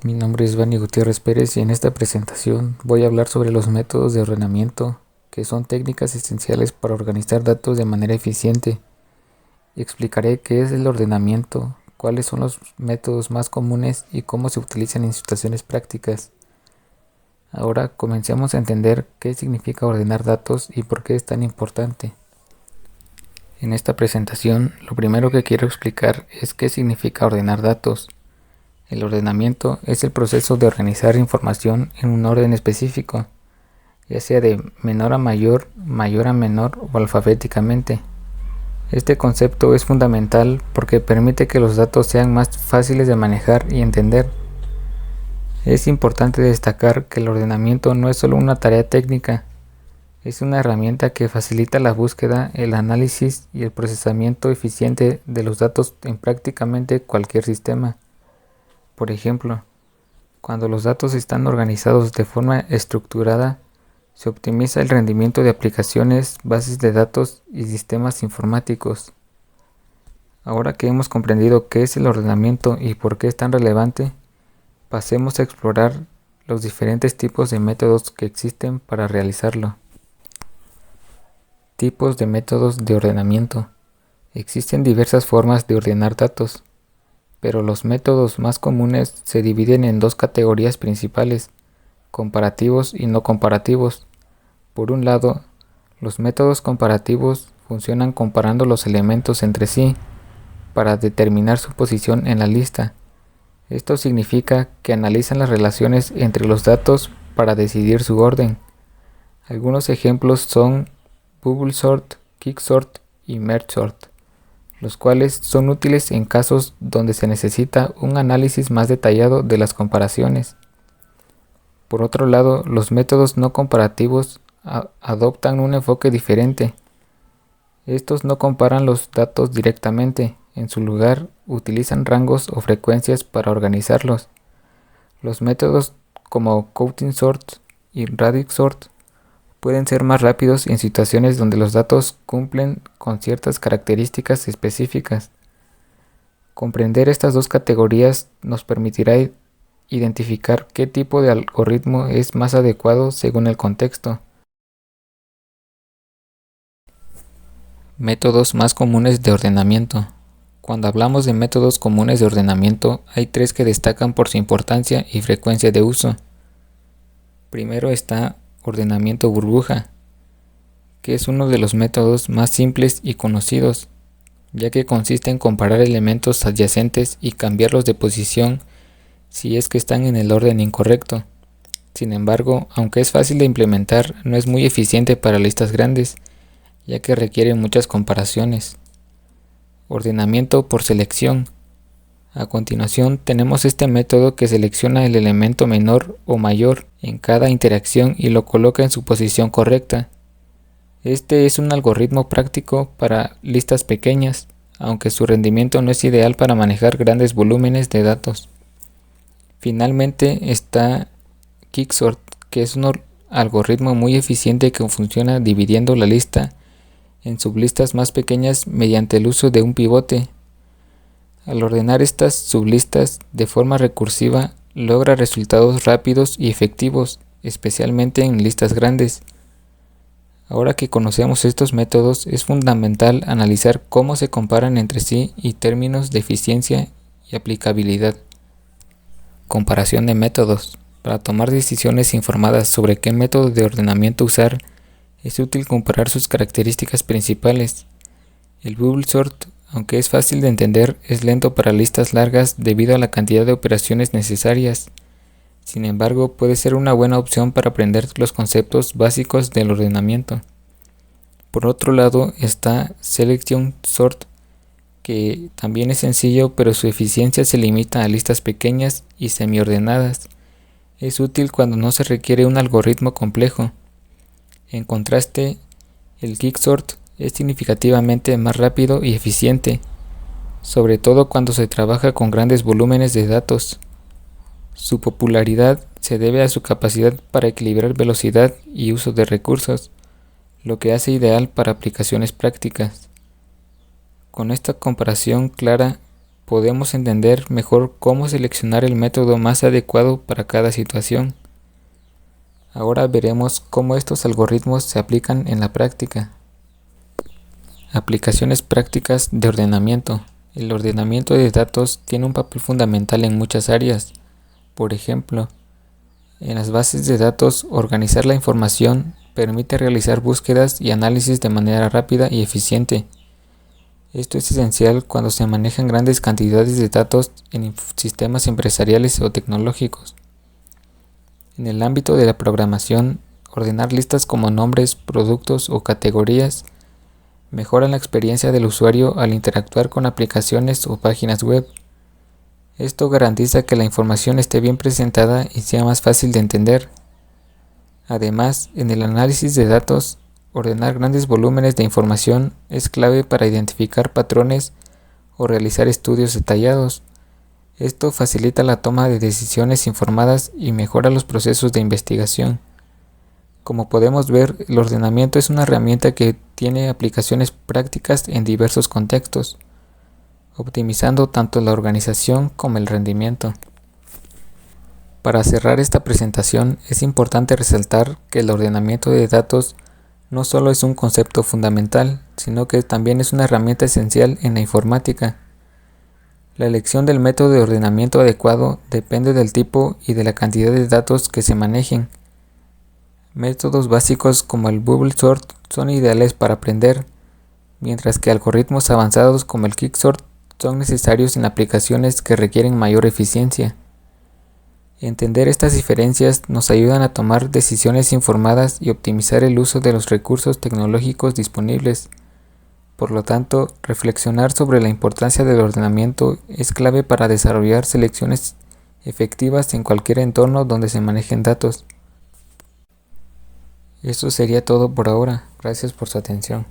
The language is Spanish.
Mi nombre es Vani Gutiérrez Pérez y en esta presentación voy a hablar sobre los métodos de ordenamiento, que son técnicas esenciales para organizar datos de manera eficiente. Explicaré qué es el ordenamiento, cuáles son los métodos más comunes y cómo se utilizan en situaciones prácticas. Ahora comencemos a entender qué significa ordenar datos y por qué es tan importante. En esta presentación, lo primero que quiero explicar es qué significa ordenar datos. El ordenamiento es el proceso de organizar información en un orden específico, ya sea de menor a mayor, mayor a menor o alfabéticamente. Este concepto es fundamental porque permite que los datos sean más fáciles de manejar y entender. Es importante destacar que el ordenamiento no es solo una tarea técnica, es una herramienta que facilita la búsqueda, el análisis y el procesamiento eficiente de los datos en prácticamente cualquier sistema. Por ejemplo, cuando los datos están organizados de forma estructurada, se optimiza el rendimiento de aplicaciones, bases de datos y sistemas informáticos. Ahora que hemos comprendido qué es el ordenamiento y por qué es tan relevante, pasemos a explorar los diferentes tipos de métodos que existen para realizarlo. Tipos de métodos de ordenamiento. Existen diversas formas de ordenar datos, pero los métodos más comunes se dividen en dos categorías principales: comparativos y no comparativos. Por un lado, los métodos comparativos funcionan comparando los elementos entre sí para determinar su posición en la lista. Esto significa que analizan las relaciones entre los datos para decidir su orden. Algunos ejemplos son bubble sort, quicksort y merge sort, los cuales son útiles en casos donde se necesita un análisis más detallado de las comparaciones. Por otro lado, los métodos no comparativos adoptan un enfoque diferente. Estos no comparan los datos directamente, en su lugar utilizan rangos o frecuencias para organizarlos. Los métodos como counting sort y radius sort pueden ser más rápidos en situaciones donde los datos cumplen con ciertas características específicas. Comprender estas dos categorías nos permitirá identificar qué tipo de algoritmo es más adecuado según el contexto. Métodos más comunes de ordenamiento. Cuando hablamos de métodos comunes de ordenamiento, hay tres que destacan por su importancia y frecuencia de uso. Primero está ordenamiento burbuja, que es uno de los métodos más simples y conocidos, ya que consiste en comparar elementos adyacentes y cambiarlos de posición si es que están en el orden incorrecto. Sin embargo, aunque es fácil de implementar, no es muy eficiente para listas grandes, ya que requiere muchas comparaciones. Ordenamiento por selección. A continuación tenemos este método que selecciona el elemento menor o mayor en cada interacción y lo coloca en su posición correcta. Este es un algoritmo práctico para listas pequeñas, aunque su rendimiento no es ideal para manejar grandes volúmenes de datos. Finalmente está quicksort, que es un algoritmo muy eficiente que funciona dividiendo la lista en sublistas más pequeñas mediante el uso de un pivote. Al ordenar estas sublistas de forma recursiva, logra resultados rápidos y efectivos, especialmente en listas grandes. Ahora que conocemos estos métodos, es fundamental analizar cómo se comparan entre sí y términos de eficiencia y aplicabilidad. Comparación de métodos. Para tomar decisiones informadas sobre qué método de ordenamiento usar, es útil comparar sus características principales. El bubble sort, aunque es fácil de entender, es lento para listas largas debido a la cantidad de operaciones necesarias. Sin embargo, puede ser una buena opción para aprender los conceptos básicos del ordenamiento. Por otro lado está selection sort, que también es sencillo, pero su eficiencia se limita a listas pequeñas y semi-ordenadas. Es útil cuando no se requiere un algoritmo complejo. En contraste, el quicksort es significativamente más rápido y eficiente, sobre todo cuando se trabaja con grandes volúmenes de datos. Su popularidad se debe a su capacidad para equilibrar velocidad y uso de recursos, lo que hace ideal para aplicaciones prácticas. Con esta comparación clara, podemos entender mejor cómo seleccionar el método más adecuado para cada situación. Ahora veremos cómo estos algoritmos se aplican en la práctica. Aplicaciones prácticas de ordenamiento. El ordenamiento de datos tiene un papel fundamental en muchas áreas. Por ejemplo, en las bases de datos, organizar la información permite realizar búsquedas y análisis de manera rápida y eficiente. Esto es esencial cuando se manejan grandes cantidades de datos en sistemas empresariales o tecnológicos. En el ámbito de la programación, ordenar listas como nombres, productos o categorías mejora la experiencia del usuario al interactuar con aplicaciones o páginas web. Esto garantiza que la información esté bien presentada y sea más fácil de entender. Además, en el análisis de datos, ordenar grandes volúmenes de información es clave para identificar patrones o realizar estudios detallados. Esto facilita la toma de decisiones informadas y mejora los procesos de investigación. Como podemos ver, el ordenamiento es una herramienta que tiene aplicaciones prácticas en diversos contextos, optimizando tanto la organización como el rendimiento. Para cerrar esta presentación, es importante resaltar que el ordenamiento de datos no solo es un concepto fundamental, sino que también es una herramienta esencial en la informática. La elección del método de ordenamiento adecuado depende del tipo y de la cantidad de datos que se manejen. Métodos básicos como el Bubble Sort son ideales para aprender, mientras que algoritmos avanzados como el Quicksort son necesarios en aplicaciones que requieren mayor eficiencia. Entender estas diferencias nos ayudan a tomar decisiones informadas y optimizar el uso de los recursos tecnológicos disponibles. Por lo tanto, reflexionar sobre la importancia del ordenamiento es clave para desarrollar selecciones efectivas en cualquier entorno donde se manejen datos. Esto sería todo por ahora. Gracias por su atención.